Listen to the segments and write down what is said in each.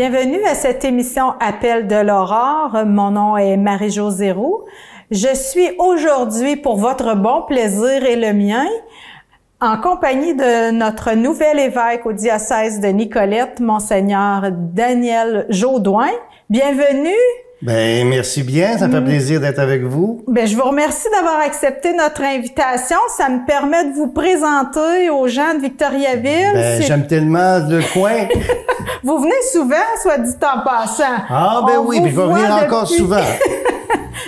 Bienvenue à cette émission Appel de l'Aurore. Mon nom est Marie-Josée Roux. Je suis aujourd'hui, pour votre bon plaisir et le mien, en compagnie de notre nouvel évêque au diocèse de Nicolette, Monseigneur Daniel Jaudoin. Bienvenue. Ben, merci bien. Ça me fait plaisir d'être avec vous. Ben, je vous remercie d'avoir accepté notre invitation. Ça me permet de vous présenter aux gens de Victoriaville. Ben, j'aime tellement le coin. Vous venez souvent, soit dit en passant. Ah, ben oui, puis je vais venir encore souvent.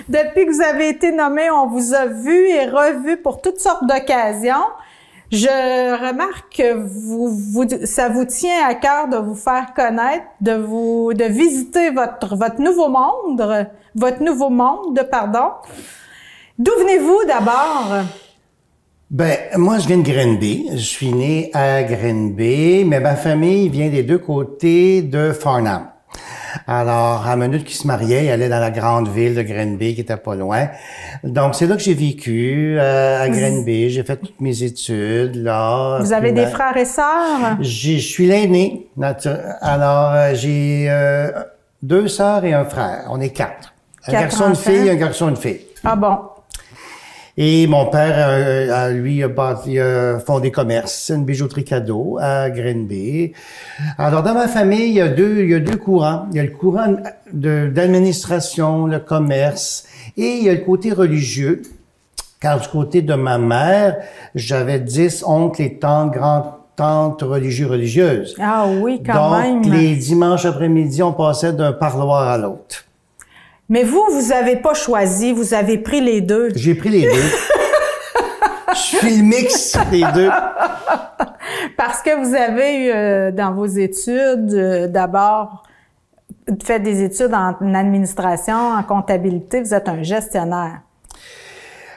Depuis que vous avez été nommé, on vous a vu et revu pour toutes sortes d'occasions. Je remarque que ça vous tient à cœur de vous faire connaître, de visiter votre nouveau monde, pardon. D'où venez-vous d'abord? Ben, moi, je viens de Granby. Je suis né à Granby, mais ma famille vient des deux côtés de Farnham. Alors, à minute qu'ils se mariaient, ils allaient dans la grande ville de Granby, qui était pas loin. Donc, c'est là que j'ai vécu, à Granby. J'ai fait toutes mes études, là. Vous avez des frères et sœurs? Je suis l'aîné. Alors, j'ai 2 sœurs et un frère. On est 4. Un garçon, une fille, un garçon, une fille. Ah bon? Et mon père, lui, a fondé commerce, une bijouterie cadeau à Granby. Alors, dans ma famille, il y a deux courants. Il y a le courant d'administration, le commerce, et il y a le côté religieux. Car du côté de ma mère, j'avais 10 oncles et tantes, grands-tantes religieuses. Ah oui, quand même. Donc, les dimanches après-midi, on passait d'un parloir à l'autre. Mais vous avez pas choisi, vous avez pris les deux. J'ai pris les deux. Je suis le mix des deux. Parce que vous avez eu dans vos études, d'abord, fait des études en administration, en comptabilité, vous êtes un gestionnaire.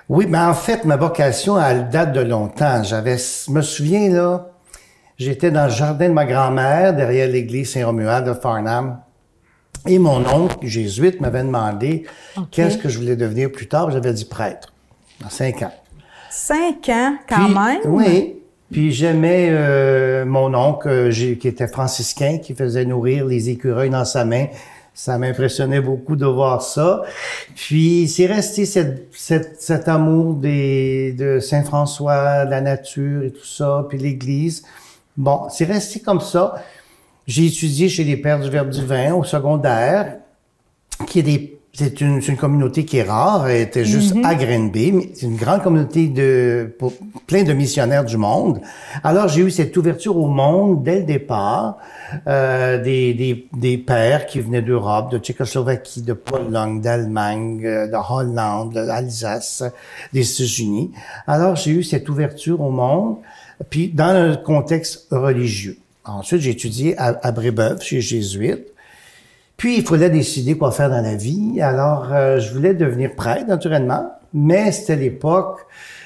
Oui, mais en fait, ma vocation, elle date de longtemps. Je me souviens, là, j'étais dans le jardin de ma grand-mère, derrière l'église Saint-Romuald de Farnham. Et mon oncle, jésuite, m'avait demandé qu'est-ce que je voulais devenir plus tard. J'avais dit prêtre, dans 5 ans. 5 ans, quand même? Oui. Puis j'aimais mon oncle, qui était franciscain, qui faisait nourrir les écureuils dans sa main. Ça m'impressionnait beaucoup de voir ça. Puis c'est resté cet amour de Saint-François, de la nature et tout ça, puis l'Église. Bon, c'est resté comme ça. J'ai étudié chez les Pères du Verbe divin au secondaire, c'est une communauté qui est rare, elle était juste à Granby, mais c'est une grande communauté pour plein de missionnaires du monde. Alors j'ai eu cette ouverture au monde dès le départ, des pères qui venaient d'Europe, de Tchécoslovaquie, de Pologne, d'Allemagne, de Hollande, d'Alsace, des États-Unis. Alors j'ai eu cette ouverture au monde, puis dans un contexte religieux. Ensuite, j'ai étudié à Brébeuf, chez les Jésuites. Puis, il fallait décider quoi faire dans la vie. Alors, je voulais devenir prêtre, naturellement, mais c'était l'époque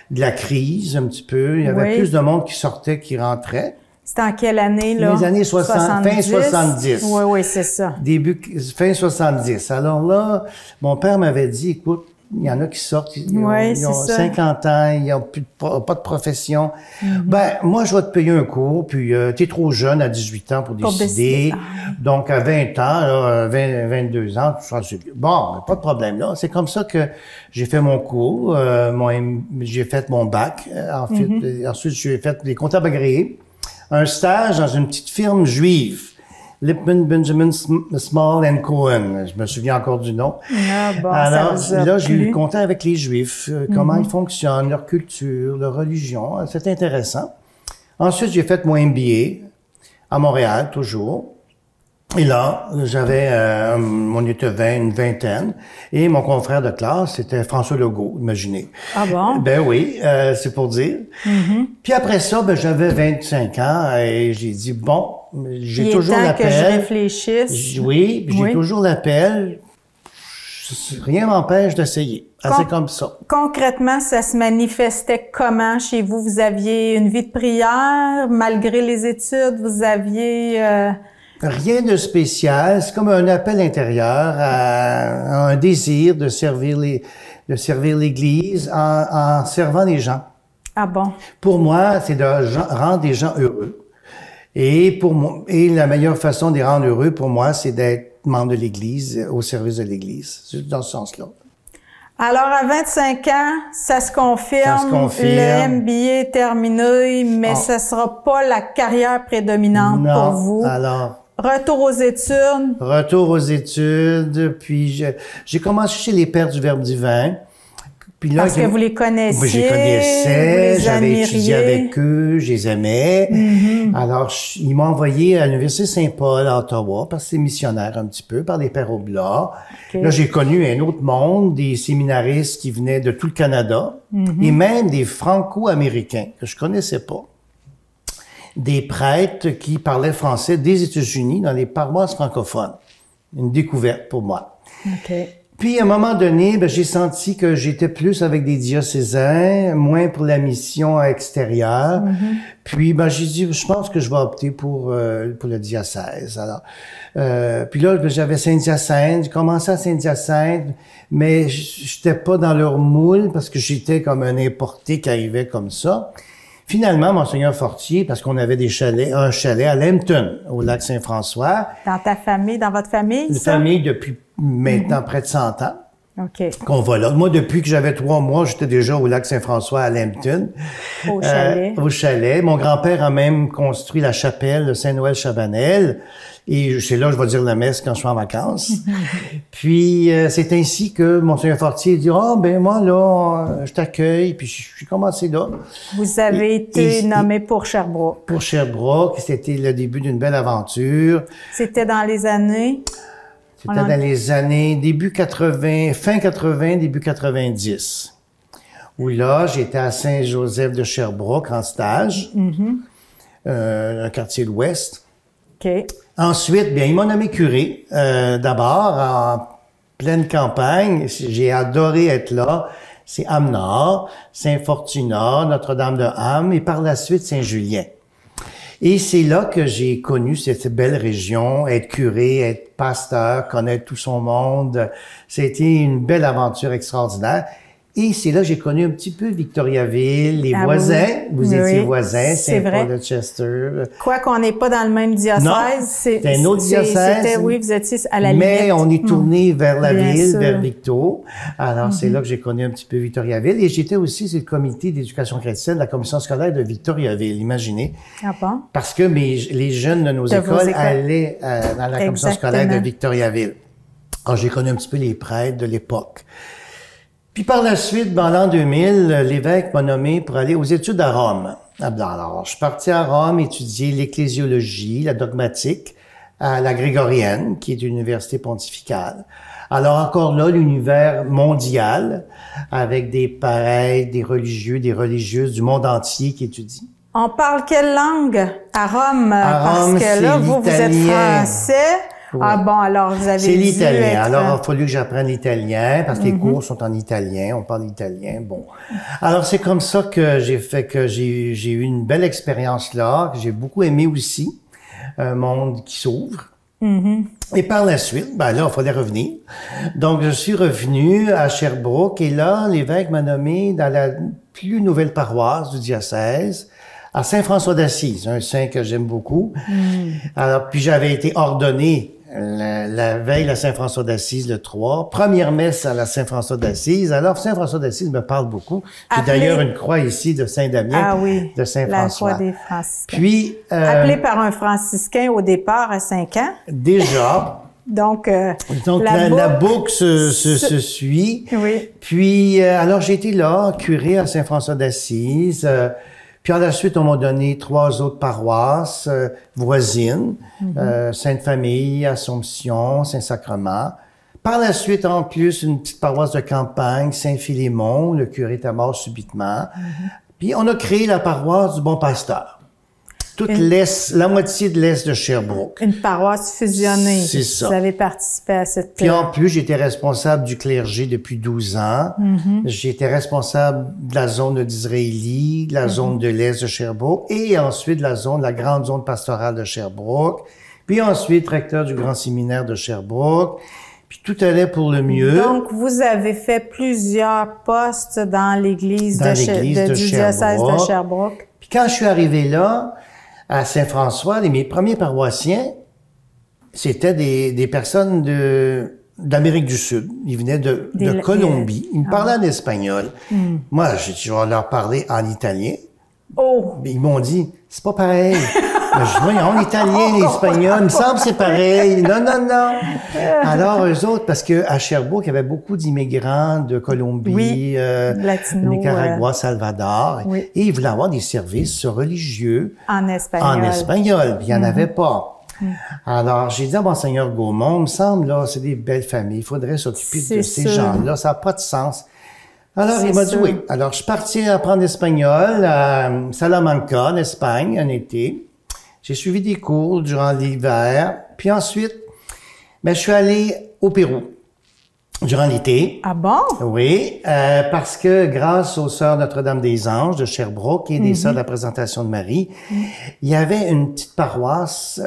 de la crise, un petit peu. Il y avait plus de monde qui sortait, qui rentrait. C'était en quelle année, là? Les années 60, fin 70. Oui, c'est ça. Fin 70. Alors là, mon père m'avait dit, écoute, il y en a qui sortent, ils ont 50 ans, ils n'ont pas de profession. Ben, moi, je vais te payer un cours, puis tu es trop jeune à 18 ans pour décider. Donc, à 20 ans, là, 22 ans, tu seras vieux. Bon, pas de problème, là. C'est comme ça que j'ai fait mon cours, j'ai fait mon bac. Ensuite, j'ai fait les comptables agréés. Un stage dans une petite firme juive. Lipman Benjamin Small and Cohen. Je me souviens encore du nom. Ah bon, alors, là, j'ai eu contact avec les Juifs, comment ils fonctionnent, leur culture, leur religion. C'était intéressant. Ensuite, j'ai fait mon MBA à Montréal, toujours. Et là, j'avais, on était une vingtaine, et mon confrère de classe, c'était François Legault, imaginez. Ah bon? Ben oui, c'est pour dire. Puis après ça, ben j'avais 25 ans, et j'ai dit, bon, j'ai toujours l'appel. Que je réfléchisse. Oui, j'ai toujours l'appel. Rien m'empêche d'essayer. C'est comme ça. Concrètement, ça se manifestait comment chez vous? Vous aviez une vie de prière, malgré les études, vous aviez... Rien de spécial. C'est comme un appel intérieur à un désir de servir l'Église en servant les gens. Ah bon? Pour moi, c'est de rendre les gens heureux. Et pour moi, et la meilleure façon de les rendre heureux pour moi, c'est d'être membre de l'Église, au service de l'Église. C'est dans ce sens-là. Alors, à 25 ans, ça se confirme. Ça se confirme. Le MBA est terminé, mais ça sera pas la carrière prédominante pour vous. Alors. Retour aux études. Retour aux études, puis j'ai commencé chez les Pères du Verbe divin. Puis là, parce que vous les connaissiez. Je les connaissais, j'avais étudié avec eux, je les aimais. Alors, ils m'ont envoyé à l'Université Saint-Paul à Ottawa, parce que c'est missionnaire un petit peu, par les Pères Oblats. Okay. Là, j'ai connu un autre monde, des séminaristes qui venaient de tout le Canada, et même des Franco-Américains que je connaissais pas. Des prêtres qui parlaient français des États-Unis dans les paroisses francophones. Une découverte pour moi. Okay. Puis, à un moment donné, j'ai senti que j'étais plus avec des diocésains, moins pour la mission extérieure. Puis, j'ai dit, je pense que je vais opter pour le diocèse. Alors, puis là, j'avais Saint-Hyacinthe, j'ai commencé à Saint-Hyacinthe, mais j'étais pas dans leur moule parce que j'étais comme un importé qui arrivait comme ça. Finalement, Monseigneur Fortier, parce qu'on avait un chalet à Lambton, au lac Saint-François. Dans ta famille, dans votre famille, Une famille depuis maintenant près de 100 ans. OK. Qu'on va là. Moi, depuis que j'avais 3 mois, j'étais déjà au lac Saint-François à Lambton. Au chalet. Au chalet. Mon grand-père a même construit la chapelle de Saint-Noël-Chabanel. Et c'est là que je vais dire la messe quand je suis en vacances. Puis, c'est ainsi que Monseigneur Fortier dit, moi, là, je t'accueille. Puis, je suis commencé là. Vous avez été nommé pour Sherbrooke. Pour Sherbrooke. C'était le début d'une belle aventure. C'était dans les années? C'était dans les années début 80, fin 80, début 90. Où là, j'étais à Saint-Joseph de Sherbrooke en stage. Un quartier de l'Ouest. OK. Ensuite, ils m'ont nommé curé. D'abord, en pleine campagne. J'ai adoré être là. C'est Ham-Nord, Saint-Fortunat, Notre-Dame de Ham et par la suite Saint-Julien. Et c'est là que j'ai connu cette belle région, être curé, être pasteur, connaître tout son monde. C'était une belle aventure extraordinaire. Et c'est là que j'ai connu un petit peu Victoriaville, les voisins. Oui. Vous étiez voisins, Saint-Paul de Chester. Quoi qu'on n'est pas dans le même diocèse. Non, c'était un autre diocèse. Oui, vous étiez à la limite. Mais on est tourné vers la ville, vers Victo. Alors, c'est là que j'ai connu un petit peu Victoriaville. Et j'étais aussi sur le comité d'éducation chrétienne de la commission scolaire de Victoriaville, imaginez. Ah bon? Parce que les jeunes de nos écoles allaient dans la commission scolaire de Victoriaville. Alors, j'ai connu un petit peu les prêtres de l'époque. Puis par la suite, dans l'an 2000, l'évêque m'a nommé pour aller aux études à Rome. Alors, je suis parti à Rome étudier l'ecclésiologie, la dogmatique, à la Grégorienne, qui est une université pontificale. Alors encore là, l'univers mondial, avec des prêtres, des religieux, des religieuses du monde entier qui étudient. On parle quelle langue à Rome? Rome, parce que là, vous êtes français. Oui. Ah bon, alors vous avez C'est l'italien. Alors, il a fallu que j'apprenne l'italien parce que les cours sont en italien. On parle italien. Bon. Alors, c'est comme ça que j'ai eu une belle expérience là, que j'ai beaucoup aimé aussi. Un monde qui s'ouvre. Et par la suite, là, il fallait revenir. Donc, je suis revenu à Sherbrooke et là, l'évêque m'a nommé dans la plus nouvelle paroisse du diocèse, à Saint-François d'Assise, un saint que j'aime beaucoup. Alors, puis j'avais été ordonné la veille à Saint-François d'Assise, le 3. Première messe à la Saint-François d'Assise. Alors, Saint-François d'Assise me parle beaucoup. J'ai d'ailleurs une croix ici de Saint-Damien, de Saint-François. La croix des franciscains. Puis, appelé par un franciscain au départ à 5 ans. Déjà. Donc la boucle se suit. Oui. Puis, alors, j'ai été là, curé à Saint-François d'Assise. Puis, à la suite, on m'a donné 3 autres paroisses voisines. Sainte-Famille, Assomption, Saint-Sacrement. Par la suite, en plus, une petite paroisse de campagne, Saint-Philémon. Le curé était mort subitement. Puis, on a créé la paroisse du Bon Pasteur. Toute la moitié de l'est de Sherbrooke. Une paroisse fusionnée. C'est ça. Vous avez participé à cette... Puis en plus, j'étais responsable du clergé depuis 12 ans. J'étais responsable de la zone d'Israélie, de la zone de l'est de Sherbrooke et ensuite de la grande zone pastorale de Sherbrooke. Puis ensuite, recteur du grand séminaire de Sherbrooke. Puis tout allait pour le mieux. Donc, vous avez fait plusieurs postes dans l'église du diocèse de Sherbrooke. Puis quand je suis arrivé là, à Saint-François, mes premiers paroissiens, c'était des personnes d'Amérique du Sud. Ils venaient de Colombie. Ils me parlaient en espagnol. Moi, je vais leur parler en italien. Oh! Ils m'ont dit, c'est pas pareil. Mais je dis, voyons, l'italien, l'espagnol, il me semble que c'est pareil. Non, non, non. Alors, eux autres, parce que à Sherbrooke, il y avait beaucoup d'immigrants de Colombie, Nicaragua, Salvador. Oui. Et ils voulaient avoir des services religieux. En espagnol. En espagnol. Puis il n'y en avait pas. Alors, j'ai dit à Monseigneur Gaumont, il me semble, là, c'est des belles familles. Il faudrait s'occuper de ces gens-là. Ça n'a pas de sens. Alors, il m'a dit oui. Alors, je suis parti apprendre l'espagnol à Salamanca, en Espagne, un été. J'ai suivi des cours durant l'hiver. Puis ensuite, je suis allé au Pérou durant l'été. Ah bon? Oui, parce que grâce aux Sœurs Notre-Dame-des-Anges de Sherbrooke et des Sœurs de la Présentation de Marie, il y avait une petite paroisse,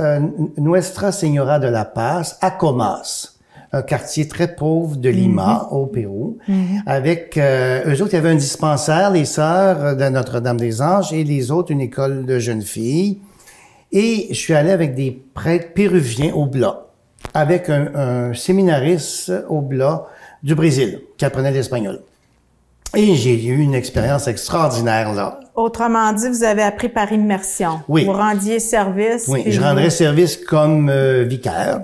Nuestra Señora de la Paz, à Comas, un quartier très pauvre de Lima, au Pérou, avec eux autres, il y avait un dispensaire, les Sœurs de Notre-Dame-des-Anges, et les autres, une école de jeunes filles. Et je suis allé avec des prêtres péruviens au Blas, avec un séminariste au Blas du Brésil, qui apprenait l'espagnol. Et j'ai eu une expérience extraordinaire, là. Autrement dit, vous avez appris par immersion. Oui. Vous rendiez service. Oui, je rendrais service comme vicaire.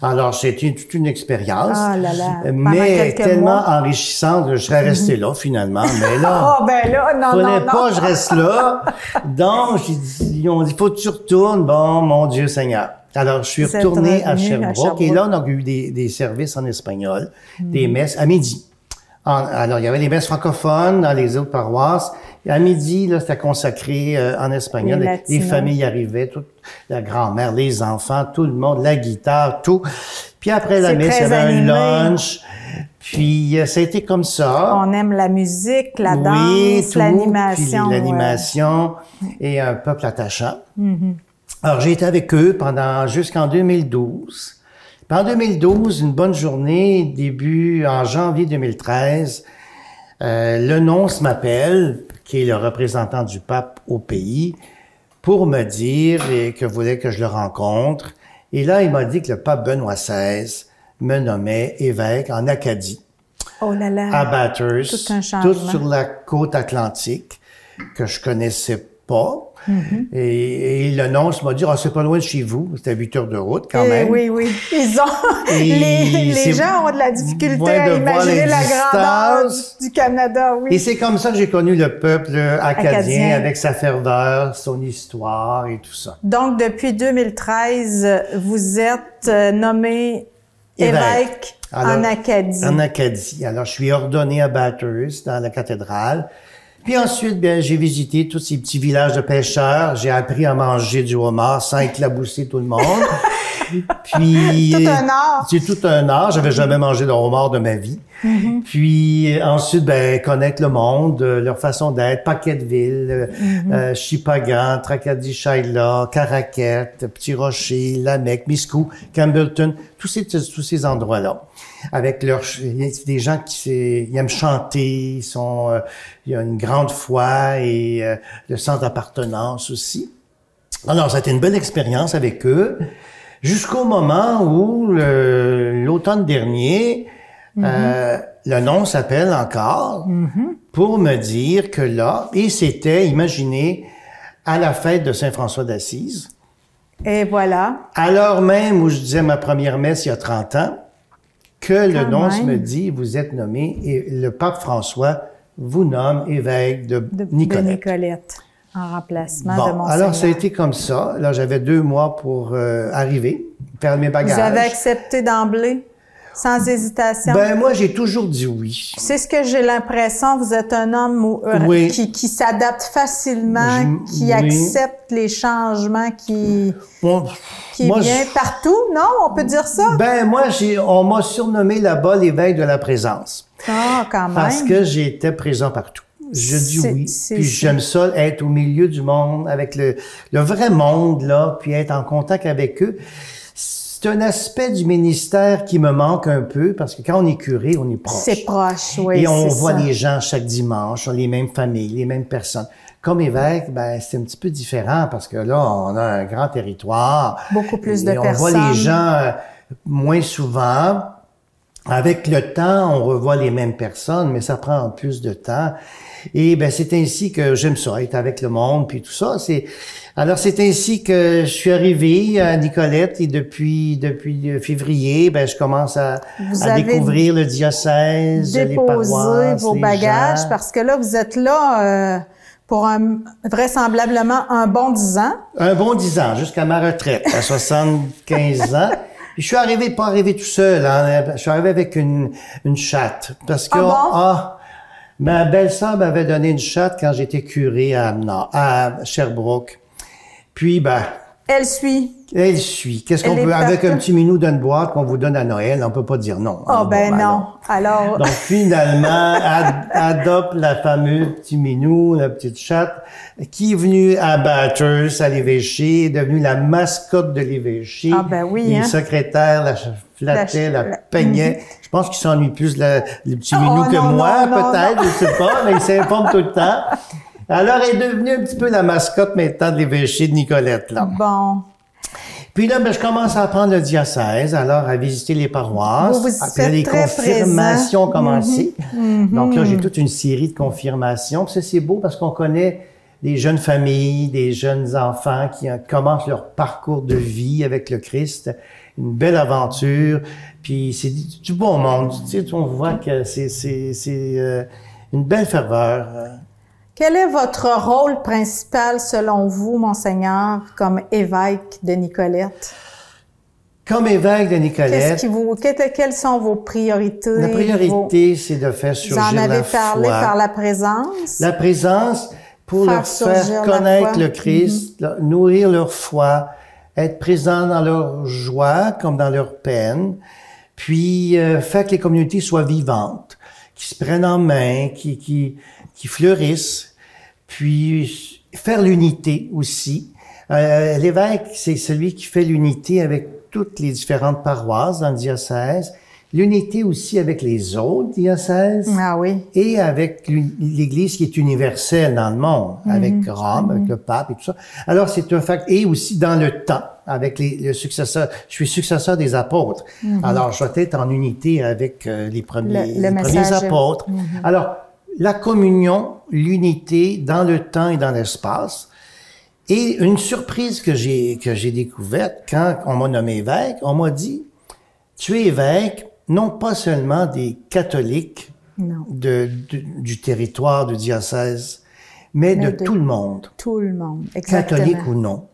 Alors, c'était toute une expérience. Ah là là. Mais tellement enrichissante que je serais resté là, finalement. Mais là. Oh, ben là, non, fallait non, pas, je reste là. Donc, ils ont dit, faut que tu retournes. Bon, mon Dieu Seigneur. Alors, je suis retourné à Sherbrooke. Et là, on a eu des services en espagnol, des messes à midi. Alors, il y avait les messes francophones dans les autres paroisses. Et à midi, là, c'était consacré en espagnol. Les familles arrivaient, toute la grand-mère, les enfants, tout le monde, la guitare, tout. Puis après la messe, il y avait un lunch. Puis ça a été comme ça. On aime la musique, la danse, l'animation. Puis l'animation et un peuple attachant. Alors, j'ai été avec eux jusqu'en 2012. Puis en 2012, une bonne journée, en janvier 2013, le nonce m'appelle, qui est le représentant du pape au pays, pour me dire que voulait que je le rencontre. Et là, il m'a dit que le pape Benoît XVI me nommait évêque en Acadie. Oh là là! À Bathurst. Tout un changement. Tout sur la côte atlantique, que je connaissais pas. Et le nonce m'a dit, c'est pas loin de chez vous. C'était 8 heures de route, quand même. Oui, oui. Les gens ont de la difficulté à imaginer la grandeur du Canada, oui. Et c'est comme ça que j'ai connu le peuple acadien, avec sa ferveur, son histoire et tout ça. Donc, depuis 2013, vous êtes nommé évêque en Acadie. En Acadie. Alors, je suis ordonné à Bathurst, dans la cathédrale. Puis ensuite, j'ai visité tous ces petits villages de pêcheurs. J'ai appris à manger du homard sans éclabousser tout le monde. Puis tout un art. C'est tout un art. J'avais jamais mangé de homard de ma vie. Puis ensuite, connaître le monde, leur façon d'être, Paquetteville, Chipagan, Tracadie-Shaila, Caraquette, Petit Rocher, Lamec, Miscou, Campbellton, tous ces endroits-là. Avec des gens qui aiment chanter, il y a une grande foi et le sens d'appartenance aussi. Alors, ça a été une belle expérience avec eux, jusqu'au moment où l'automne dernier, le nonce s'appelle encore pour me dire que là, et c'était, imaginez, à la fête de Saint-François d'Assise. Et voilà. À l'heure même où je disais ma première messe il y a 30 ans, que le nonce me dit, vous êtes nommé, et le pape François vous nomme évêque de Nicolette. De Nicolette, en remplacement de Monseigneur. Alors ça a été comme ça. Là, j'avais 2 mois pour arriver, faire mes bagages. Vous avez accepté d'emblée, sans hésitation? Moi, j'ai toujours dit oui. C'est ce que j'ai l'impression. Vous êtes un homme qui s'adapte facilement, qui accepte les changements, qui est bien partout, non? On peut dire ça? Moi, on m'a surnommé là-bas l'évêque de la présence. Ah, quand même. Parce que j'étais présent partout. Je dis oui. Puis j'aime ça, être au milieu du monde, avec le vrai monde, là, puis être en contact avec eux. C'est c'est un aspect du ministère qui me manque un peu parce que quand on est curé, on est proche. C'est proche, oui. Et on voit ça. les gens chaque dimanche, les mêmes familles, les mêmes personnes. Comme évêque, ben c'est un petit peu différent parce que là, on a un grand territoire. Beaucoup plus de et personnes. On voit les gens moins souvent. Avec le temps, on revoit les mêmes personnes, mais ça prend plus de temps. Et ben c'est ainsi que j'aime ça, être avec le monde, puis tout ça. Alors c'est ainsi que je suis arrivé à Nicolette et depuis février, ben je commence à découvrir le diocèse, les paroisses, déposer vos bagages gens. parce que là vous êtes là pour vraisemblablement un bon 10 ans. Un bon 10 ans, jusqu'à ma retraite, à 75 ans. Puis je suis pas arrivé tout seul, hein. Je suis arrivé avec une chatte. Parce que, ma belle-sœur m'avait donné une chatte quand j'étais curé à Sherbrooke. Puis, Elle suit. Elle suit. Qu'est-ce qu'on peut, avec un petit minou d'une boîte qu'on vous donne à Noël, on peut pas dire non. Non. Alors. Donc, finalement, adopte la fameuse petit minou, la petite chatte, qui est venue à Bathurst, à l'évêché, est devenue la mascotte de l'évêché. Ah, ben oui, Les secrétaires la flattaient, la peignaient. Je pense qu'il s'ennuie plus le petit minou que moi, peut-être, je sais pas, mais il s'informe tout le temps. Alors, elle est devenue un petit peu la mascotte maintenant de l'évêché de Nicolette, là. Bon. Puis là, je commence à apprendre le diocèse, alors à visiter les paroisses. Puis là, les confirmations ont commencé. Donc là, j'ai toute une série de confirmations. Puis ça, c'est beau parce qu'on connaît des jeunes familles, des jeunes enfants qui commencent leur parcours de vie avec le Christ. Une belle aventure. Puis c'est du bon monde. Tu sais, on voit que c'est une belle ferveur. Quel est votre rôle principal, selon vous, Monseigneur, comme évêque de Nicolette? Comme évêque de Nicolette... Quelles sont vos priorités? La priorité, c'est de faire surgir la foi. Vous en avez parlé par la présence? La présence, pour leur faire connaître le Christ, nourrir leur foi, être présent dans leur joie comme dans leur peine, puis faire que les communautés soient vivantes, qui se prennent en main, qui fleurissent, puis faire l'unité aussi. L'évêque, c'est celui qui fait l'unité avec toutes les différentes paroisses dans le diocèse, l'unité aussi avec les autres diocèses, et avec l'Église qui est universelle dans le monde, avec Rome, avec le pape et tout ça. Alors c'est un facteur, et aussi dans le temps, avec le successeur. Je suis successeur des apôtres. Alors je dois être en unité avec les premiers apôtres. Alors la communion, l'unité dans le temps et dans l'espace. Et une surprise que j'ai découverte quand on m'a nommé évêque, on m'a dit, tu es évêque, non pas seulement des catholiques du territoire du diocèse, mais de tout le monde. Tout le monde, exactement. Catholique ou non.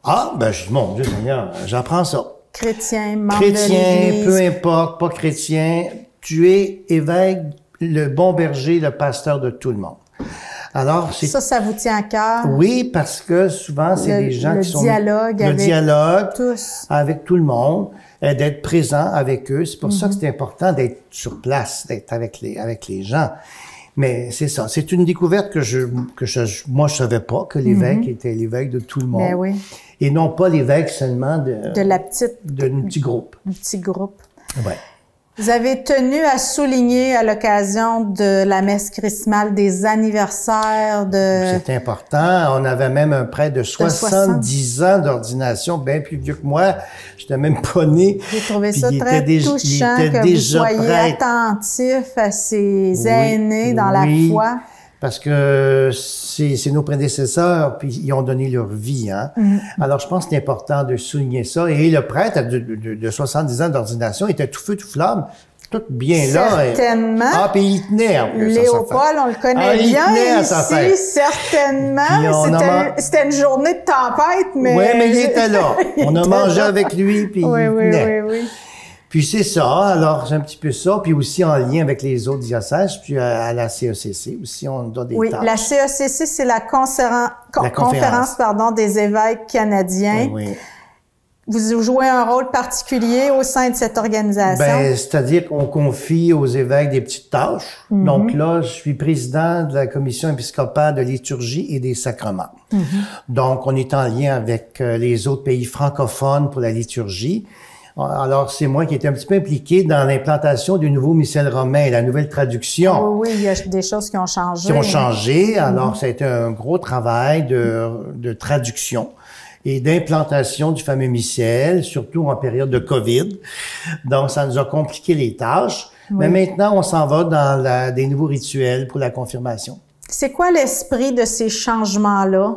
Ah, je dis, mon Dieu Seigneur, j'apprends ça. Chrétien, membre de l'Église. Peu importe, pas chrétien, tu es évêque, le bon berger, le pasteur de tout le monde. Alors, ça vous tient à cœur? Oui, parce que souvent, c'est des gens qui sont... Le dialogue avec tout le monde, d'être présent avec eux. C'est pour ça que c'est important d'être sur place, d'être avec les gens. Mais c'est ça. C'est une découverte moi, je savais pas que l'évêque était l'évêque de tout le monde. Ben oui. Et non pas l'évêque seulement d'un petit groupe. Un petit groupe. Ouais. Vous avez tenu à souligner à l'occasion de la messe chrismale des anniversaires de... C'est important. On avait même un prêtre de 70 ans d'ordination, bien plus vieux que moi. J'étais même pas né. J'ai trouvé ça très touchant que vous soyez attentif à ces aînés dans la foi. Parce que c'est nos prédécesseurs, puis ils ont donné leur vie. Hein? Alors, je pense que c'est important de souligner ça. Et le prêtre de 70 ans d'ordination était tout feu, tout flamme, tout bien là. Certainement. Puis il tenait en plus. Léopold, on le connaît bien ici, certainement. C'était une journée de tempête, mais... Oui, mais il était là. On a mangé avec lui, puis il tenait. Oui. Puis c'est ça, alors c'est un petit peu ça, puis aussi en lien avec les autres diocèses, puis à la CECC aussi, on donne des tâches. Oui, la CECC, c'est la conférence des évêques canadiens. Oui. Vous jouez un rôle particulier au sein de cette organisation? C'est-à-dire qu'on confie aux évêques des petites tâches. Donc là, je suis président de la commission épiscopale de liturgie et des sacrements. Donc, on est en lien avec les autres pays francophones pour la liturgie. Alors, c'est moi qui étais un petit peu impliqué dans l'implantation du nouveau missel romain, la nouvelle traduction. Oui, il y a des choses qui ont changé. Qui ont changé. Alors, ça a été un gros travail de traduction et d'implantation du fameux missel, surtout en période de COVID. Donc, ça nous a compliqué les tâches. Oui. Mais maintenant, on s'en va dans des nouveaux rituels pour la confirmation. C'est quoi l'esprit de ces changements-là?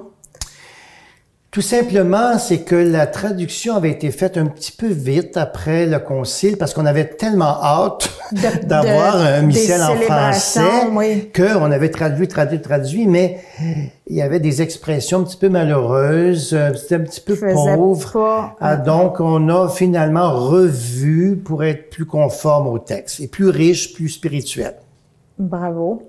Tout simplement, c'est que la traduction avait été faite un petit peu vite après le concile parce qu'on avait tellement hâte d'avoir un missel en français oui. qu'on avait traduit, mais il y avait des expressions un petit peu malheureuses, c'était un petit peu pauvre. Donc, on a finalement revu pour être plus conforme au texte et plus riche, plus spirituel. Bravo.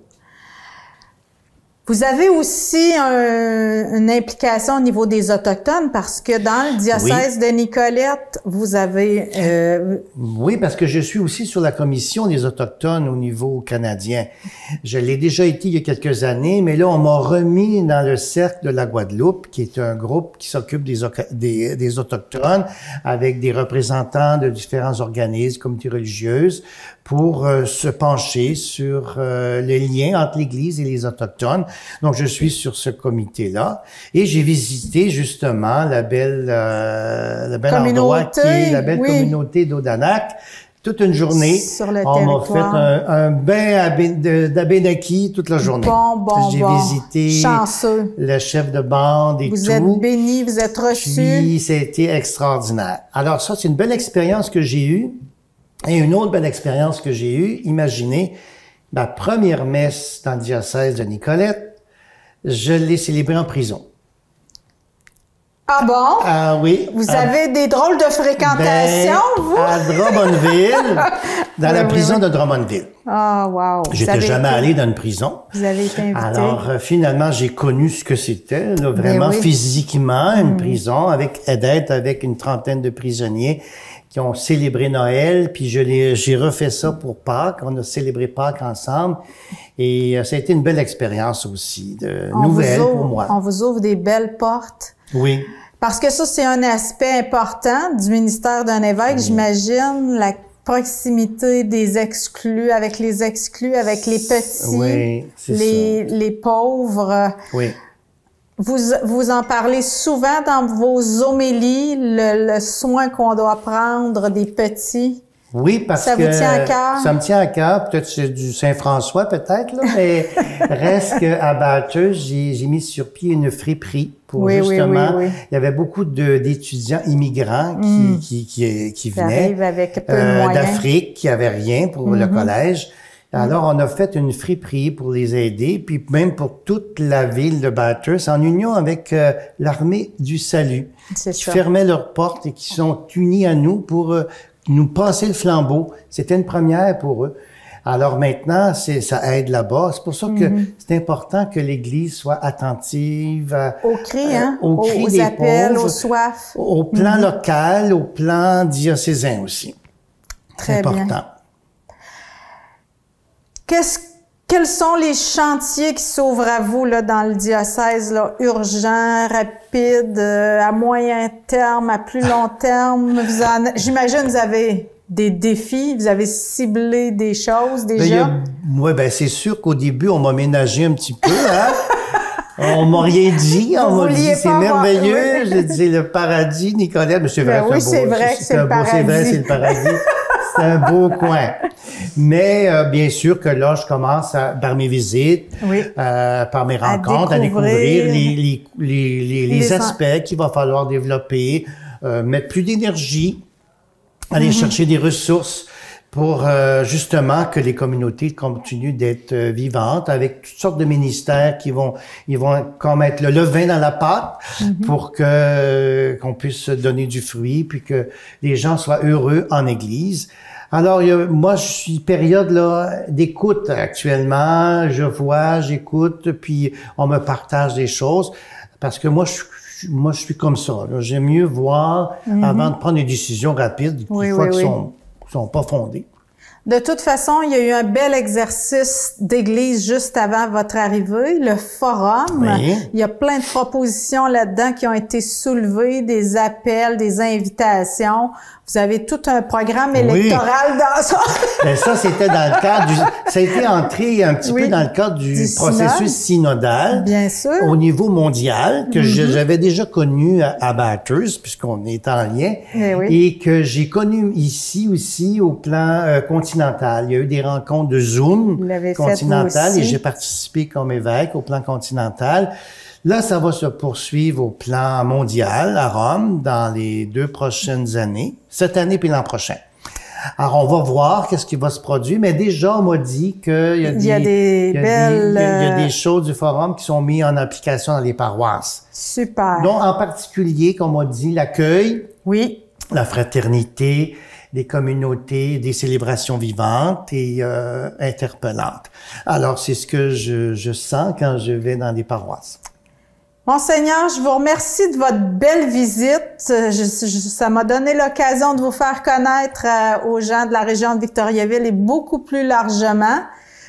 Vous avez aussi une implication au niveau des Autochtones parce que dans le diocèse de Nicolette, vous avez... Oui, parce que je suis aussi sur la commission des Autochtones au niveau canadien. Je l'ai déjà été il y a quelques années, mais là, on m'a remis dans le Cercle de la Guadeloupe, qui est un groupe qui s'occupe des Autochtones, avec des représentants de différents organismes, communautés religieuses, pour se pencher sur les liens entre l'Église et les Autochtones. Donc, je suis sur ce comité-là et j'ai visité justement la belle endroit qui est la belle communauté d'Odanak. Toute une journée, on m'a fait un bain d'Abénaki toute la journée. J'ai visité le chef de bande et tout. Vous êtes béni, vous êtes reçu. Puis, c'était extraordinaire. Alors ça, c'est une belle expérience que j'ai eue. Et une autre belle expérience que j'ai eue, imaginez, ma première messe dans le diocèse de Nicolette, je l'ai célébrée en prison. Ah bon? Ah oui. Vous avez des drôles de fréquentation, vous? À Drummondville, dans la prison de Drummondville. Ah, wow. J'étais jamais allé dans une prison. Vous avez été invité. Alors, finalement, j'ai connu ce que c'était, là, vraiment physiquement, une prison, avec une trentaine de prisonniers qui ont célébré Noël, puis j'ai refait ça pour Pâques. On a célébré Pâques ensemble. Et ça a été une belle expérience aussi, nouvelle pour moi. On vous ouvre des belles portes. Oui. Parce que ça, c'est un aspect important du ministère d'un évêque, j'imagine, la proximité des exclus, avec les petits, les pauvres. Oui. Vous en parlez souvent dans vos homélies, le soin qu'on doit prendre des petits. Oui, parce que ça vous tient à cœur. Ça me tient à cœur. Peut-être c'est du Saint-François, peut-être, là, mais reste qu'à Bathurst, j'ai mis sur pied une friperie pour justement. Il y avait beaucoup d'étudiants immigrants qui venaient avec peu de moyens. d'Afrique, qui avaient rien pour le collège. Alors, on a fait une friperie pour les aider, puis même pour toute la ville de Bathurst, en union avec l'armée du salut, qui fermait leurs portes et qui sont unis à nous pour nous passer le flambeau. C'était une première pour eux. Alors maintenant, ça aide là-bas. C'est pour ça que c'est important que l'Église soit attentive aux cris, aux des appels, pauvres, aux soifs, au plan local, au plan diocésain aussi. Très important. Bien. Quels sont les chantiers qui s'ouvrent à vous là dans le diocèse, là, urgents, rapides, à moyen terme, à plus long terme? J'imagine vous avez des défis, vous avez ciblé des choses déjà? C'est sûr qu'au début, on m'a ménagé un petit peu, hein? On m'a rien dit, on m'a dit c'est merveilleux, j'ai dit le paradis, Nicolette, mais c'est vrai, c'est vrai que c'est le paradis. C'est vrai, c'est le paradis. C'est un beau coin. Mais bien sûr que là, je commence par mes visites, par mes rencontres, à découvrir les aspects qu'il va falloir développer, mettre plus d'énergie, aller chercher des ressources pour justement que les communautés continuent d'être vivantes avec toutes sortes de ministères qui vont comme mettre le levain dans la pâte pour qu'on puisse donner du fruit puis que les gens soient heureux en Église. Alors moi je suis période là d'écoute actuellement, je vois, j'écoute puis on me partage des choses parce que moi je suis comme ça. J'aime mieux voir avant de prendre des décisions rapides qui sont pas fondées. De toute façon, il y a eu un bel exercice d'église juste avant votre arrivée, le forum. Oui. Il y a plein de propositions là-dedans qui ont été soulevées, des appels, des invitations. Vous avez tout un programme électoral dans ça. Ben ça, c'était dans le cadre ça a été entré un petit peu dans le cadre du processus synodal. Bien sûr. Au niveau mondial, que j'avais déjà connu à Bathurst, puisqu'on est en lien. Et que j'ai connu ici aussi au plan continental. Il y a eu des rencontres de Zoom continental et j'ai participé comme évêque au plan continental. Là, ça va se poursuivre au plan mondial à Rome dans les 2 prochaines années, cette année puis l'an prochain. Alors, on va voir qu'est-ce qui va se produire, mais déjà, on m'a dit qu'il y a des choses du forum qui sont mises en application dans les paroisses. Super. Donc, en particulier, comme on m'a dit, l'accueil, la fraternité, des communautés, des célébrations vivantes et interpellantes. Alors, c'est ce que je sens quand je vais dans les paroisses. Monseigneur, je vous remercie de votre belle visite. Ça m'a donné l'occasion de vous faire connaître aux gens de la région de Victoriaville et beaucoup plus largement.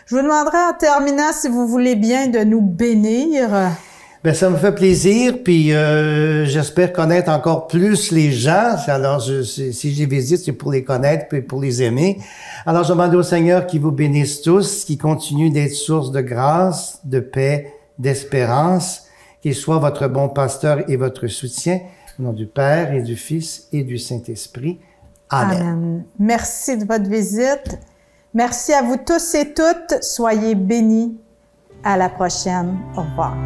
Je vous demanderai en terminant si vous voulez bien de nous bénir. Ben ça me fait plaisir, puis j'espère connaître encore plus les gens. Alors, si je les visite, c'est pour les connaître puis pour les aimer. Alors, je demande au Seigneur qu'il vous bénisse tous, qu'il continue d'être source de grâce, de paix, d'espérance, qu'il soit votre bon pasteur et votre soutien, au nom du Père et du Fils et du Saint-Esprit. Amen. Amen. Merci de votre visite. Merci à vous tous et toutes. Soyez bénis. À la prochaine. Au revoir.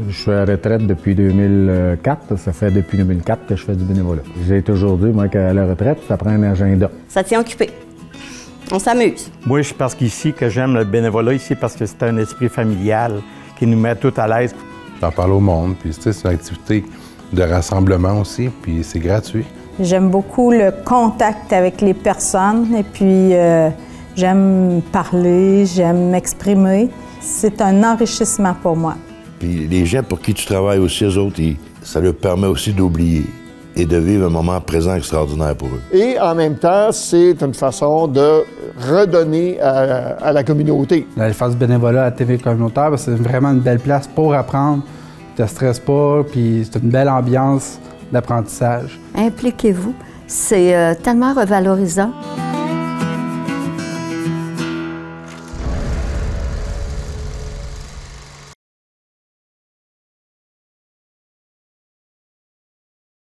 Je suis à la retraite depuis 2004. Ça fait depuis 2004 que je fais du bénévolat. J'ai toujours dit, moi, qu'à la retraite, ça prend un agenda. Ça tient occupé. On s'amuse. Moi, je pense qu'ici, que j'aime le bénévolat ici parce que c'est un esprit familial qui nous met tout à l'aise. J'en parle au monde, puis c'est une activité de rassemblement aussi, puis c'est gratuit. J'aime beaucoup le contact avec les personnes et puis j'aime parler, j'aime m'exprimer. C'est un enrichissement pour moi. Puis les gens pour qui tu travailles aussi, eux autres, ça leur permet aussi d'oublier et de vivre un moment présent extraordinaire pour eux. Et en même temps, c'est une façon de redonner à la communauté. D'aller faire du bénévolat à la TV communautaire, c'est vraiment une belle place pour apprendre. Tu ne te stresses pas, puis c'est une belle ambiance d'apprentissage. Impliquez-vous, c'est tellement revalorisant.